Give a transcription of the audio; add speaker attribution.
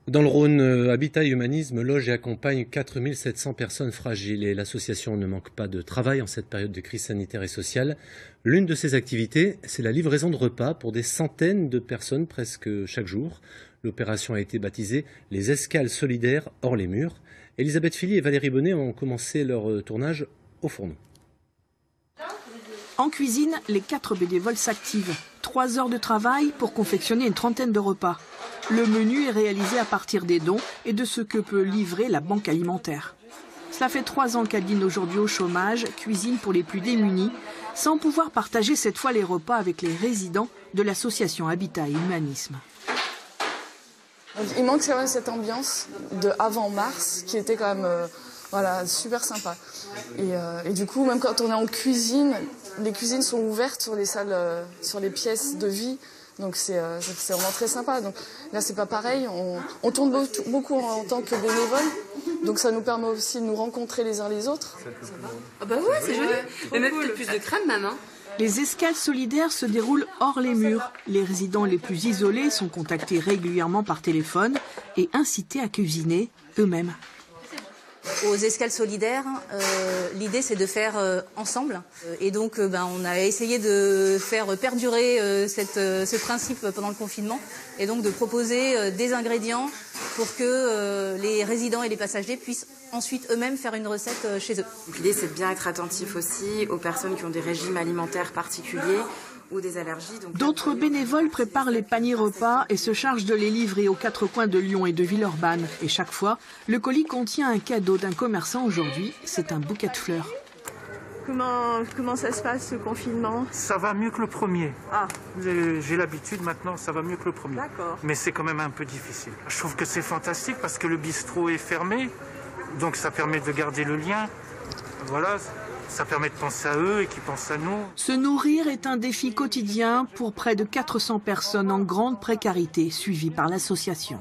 Speaker 1: Dans le Rhône, Habitat et Humanisme loge et accompagne 4700 personnes fragiles et l'association ne manque pas de travail en cette période de crise sanitaire et sociale. L'une de ses activités, c'est la livraison de repas pour des centaines de personnes presque chaque jour. L'opération a été baptisée les Escales solidaires hors les murs. Elisabeth Philly et Valérie Bonnet ont commencé leur tournage au fourneau.
Speaker 2: En cuisine, les 4 bénévoles s'activent. 3 heures de travail pour confectionner une trentaine de repas. Le menu est réalisé à partir des dons et de ce que peut livrer la banque alimentaire. Cela fait 3 ans qu'Adeline, aujourd'hui au chômage, cuisine pour les plus démunis, sans pouvoir partager cette fois les repas avec les résidents de l'association Habitat et Humanisme.
Speaker 3: Il manque quand même cette ambiance de avant mars qui était quand même voilà, super sympa. Et du coup, même quand on est en cuisine, les cuisines sont ouvertes sur les salles, sur les pièces de vie. Donc c'est vraiment très sympa. Donc là, c'est pas pareil. On tourne beaucoup en tant que bénévole. Donc ça nous permet aussi de nous rencontrer les uns les autres.
Speaker 4: Ah bah ouais, c'est joli. Et même plus de crème même. Hein.
Speaker 2: Les escales solidaires se déroulent hors les murs. Les résidents les plus isolés sont contactés régulièrement par téléphone et incités à cuisiner eux-mêmes.
Speaker 5: Aux escales solidaires, l'idée c'est de faire ensemble. Et donc on a essayé de faire perdurer ce principe pendant le confinement et donc de proposer des ingrédients pour que les résidents et les passagers puissent ensuite eux-mêmes faire une recette chez eux.
Speaker 4: L'idée c'est de bien être attentif aussi aux personnes qui ont des régimes alimentaires particuliers ou des allergies.
Speaker 2: D'autres bénévoles préparent les paniers repas et se chargent de les livrer aux 4 coins de Lyon et de Villeurbanne. Et chaque fois, le colis contient un cadeau d'un commerçant. Aujourd'hui, c'est un bouquet de fleurs.
Speaker 6: Comment ça se passe ce confinement?
Speaker 7: Ça va mieux que le premier.
Speaker 6: Ah.
Speaker 7: J'ai l'habitude maintenant, ça va mieux que le premier.
Speaker 6: D'accord.
Speaker 7: Mais c'est quand même un peu difficile. Je trouve que c'est fantastique parce que le bistrot est fermé, donc ça permet de garder le lien. Voilà. Ça permet de penser à eux et qu'ils pensent à nous.
Speaker 2: Se nourrir est un défi quotidien pour près de 400 personnes en grande précarité, suivies par l'association.